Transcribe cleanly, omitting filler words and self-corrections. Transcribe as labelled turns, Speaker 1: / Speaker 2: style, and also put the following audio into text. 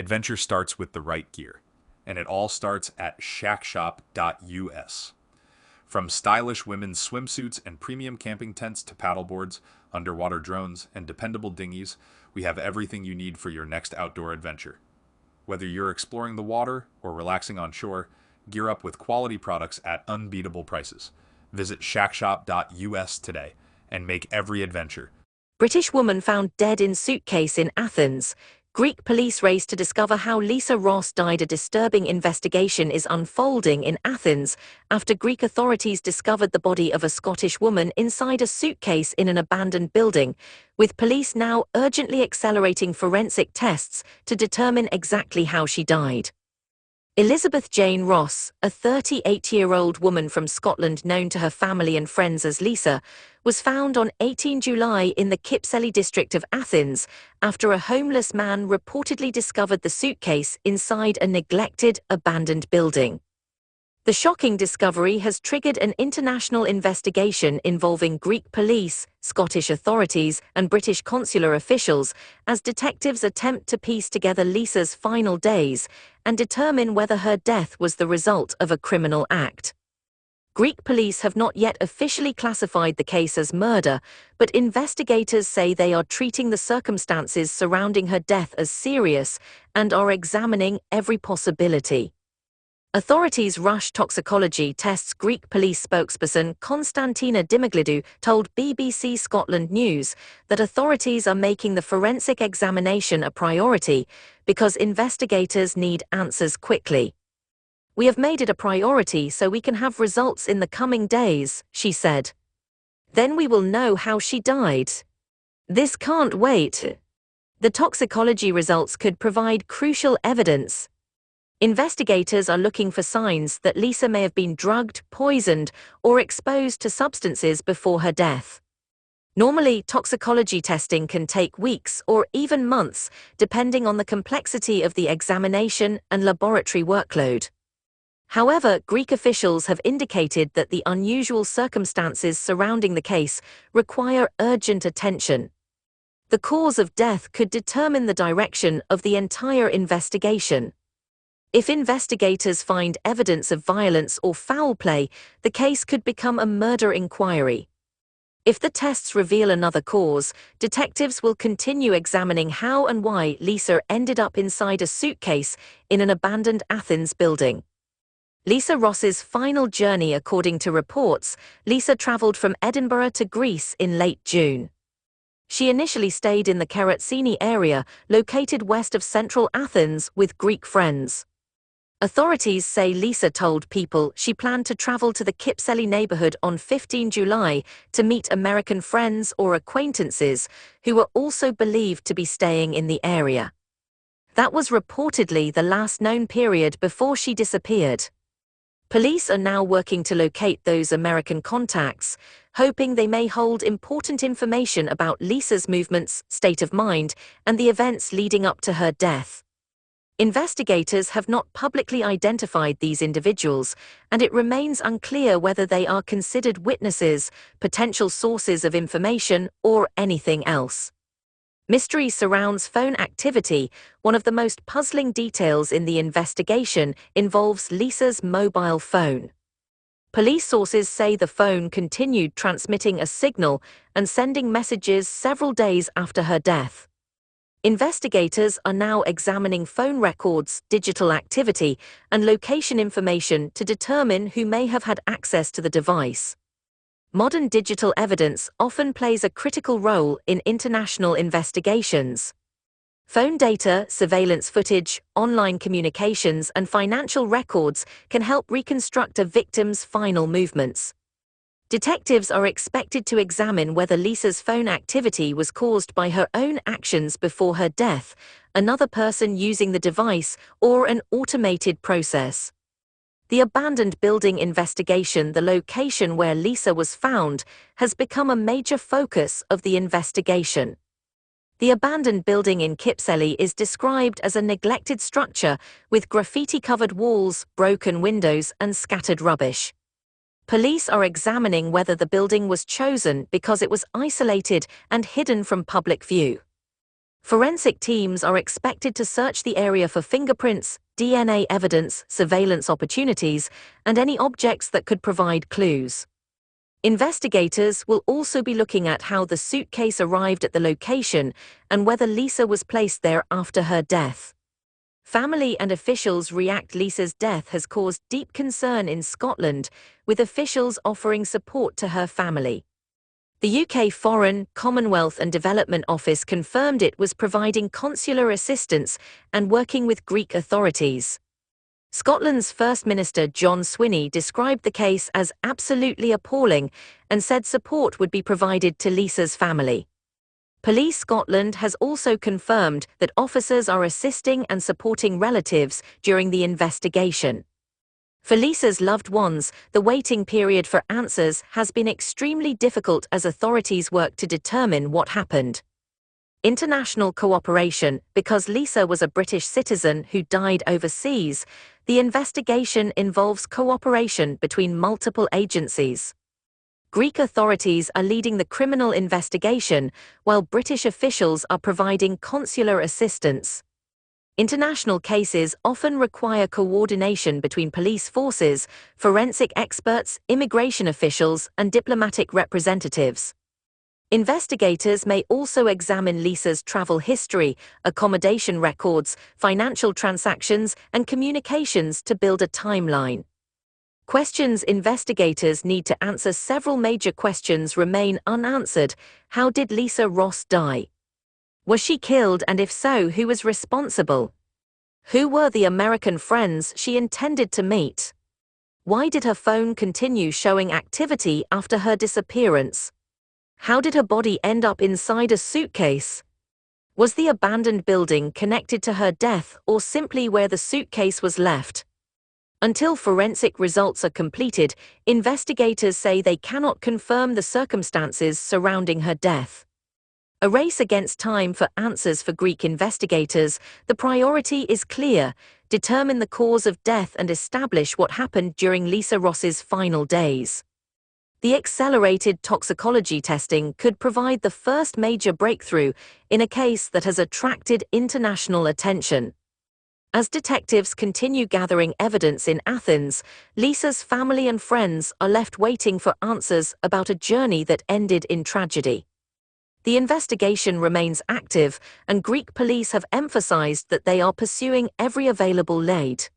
Speaker 1: adventure starts with the right gear, and it all starts at shackshop.us. From stylish women's swimsuits and premium camping tents to paddleboards, underwater drones, and dependable dinghies, we have everything you need for your next outdoor adventure. Whether you're exploring the water or relaxing on shore, gear up with quality products at unbeatable prices. Visit shackshop.us today and make every adventure.
Speaker 2: British woman found dead in suitcase in Athens. Greek police race to discover how Lisa Ross died. A disturbing investigation is unfolding in Athens after Greek authorities discovered the body of a Scottish woman inside a suitcase in an abandoned building, with police now urgently accelerating forensic tests to determine exactly how she died. Elisabeth-Jane Ross, a 38-year-old woman from Scotland known to her family and friends as Lisa, was found on 18 July in the Kypseli district of Athens after a homeless man reportedly discovered the suitcase inside a neglected, abandoned building. The shocking discovery has triggered an international investigation involving Greek police, Scottish authorities, and British consular officials as detectives attempt to piece together Lisa's final days and determine whether her death was the result of a criminal act. Greek police have not yet officially classified the case as murder, but investigators say they are treating the circumstances surrounding her death as serious and are examining every possibility. Authorities rush toxicology tests. Greek police spokesperson Konstantina Dimiglidou told BBC Scotland News that authorities are making the forensic examination a priority because investigators need answers quickly. "We have made it a priority so we can have results in the coming days," she said. "Then we will know how she died. This can't wait." The toxicology results could provide crucial evidence. Investigators are looking for signs that Lisa may have been drugged, poisoned, or exposed to substances before her death. Normally, toxicology testing can take weeks or even months, depending on the complexity of the examination and laboratory workload. However, Greek officials have indicated that the unusual circumstances surrounding the case require urgent attention. The cause of death could determine the direction of the entire investigation. If investigators find evidence of violence or foul play, the case could become a murder inquiry. If the tests reveal another cause, detectives will continue examining how and why Lisa ended up inside a suitcase in an abandoned Athens building. Lisa Ross's final journey. According to reports, Lisa traveled from Edinburgh to Greece in late June. She initially stayed in the Keratsini area, located west of central Athens, with Greek friends. Authorities say Lisa told people she planned to travel to the Kypseli neighborhood on 15 July to meet American friends or acquaintances who were also believed to be staying in the area. That was reportedly the last known period before she disappeared. Police are now working to locate those American contacts, hoping they may hold important information about Lisa's movements, state of mind, and the events leading up to her death. Investigators have not publicly identified these individuals, and it remains unclear whether they are considered witnesses, potential sources of information, or anything else. Mystery surrounds phone activity. One of the most puzzling details in the investigation involves Lisa's mobile phone. Police sources say the phone continued transmitting a signal and sending messages several days after her death. Investigators are now examining phone records, digital activity, and location information to determine who may have had access to the device. Modern digital evidence often plays a critical role in international investigations. Phone data, surveillance footage, online communications, and financial records can help reconstruct a victim's final movements. Detectives are expected to examine whether Lisa's phone activity was caused by her own actions before her death, another person using the device, or an automated process. The abandoned building investigation, the location where Lisa was found, has become a major focus of the investigation. The abandoned building in Kypseli is described as a neglected structure with graffiti-covered walls, broken windows, and scattered rubbish. Police are examining whether the building was chosen because it was isolated and hidden from public view. Forensic teams are expected to search the area for fingerprints, DNA evidence, surveillance opportunities, and any objects that could provide clues. Investigators will also be looking at how the suitcase arrived at the location and whether Lisa was placed there after her death. Family and officials react. Lisa's death has caused deep concern in Scotland, with officials offering support to her family. The UK Foreign, Commonwealth and Development Office confirmed it was providing consular assistance and working with Greek authorities. Scotland's First Minister John Swinney described the case as absolutely appalling and said support would be provided to Lisa's family. Police Scotland has also confirmed that officers are assisting and supporting relatives during the investigation. For Lisa's loved ones, the waiting period for answers has been extremely difficult as authorities work to determine what happened. International cooperation. Because Lisa was a British citizen who died overseas, the investigation involves cooperation between multiple agencies. Greek authorities are leading the criminal investigation, while British officials are providing consular assistance. International cases often require coordination between police forces, forensic experts, immigration officials, and diplomatic representatives. Investigators may also examine Lisa's travel history, accommodation records, financial transactions, and communications to build a timeline. Questions investigators need to answer. Several major questions remain unanswered. How did Lisa Ross die? Was she killed, and if so, who was responsible? Who were the American friends she intended to meet? Why did her phone continue showing activity after her disappearance? How did her body end up inside a suitcase? Was the abandoned building connected to her death or simply where the suitcase was left? Until forensic results are completed, investigators say they cannot confirm the circumstances surrounding her death. A race against time for answers for Greek investigators. The priority is clear: determine the cause of death and establish what happened during Lisa Ross's final days. The accelerated toxicology testing could provide the first major breakthrough in a case that has attracted international attention. As detectives continue gathering evidence in Athens, Lisa's family and friends are left waiting for answers about a journey that ended in tragedy. The investigation remains active, and Greek police have emphasized that they are pursuing every available lead.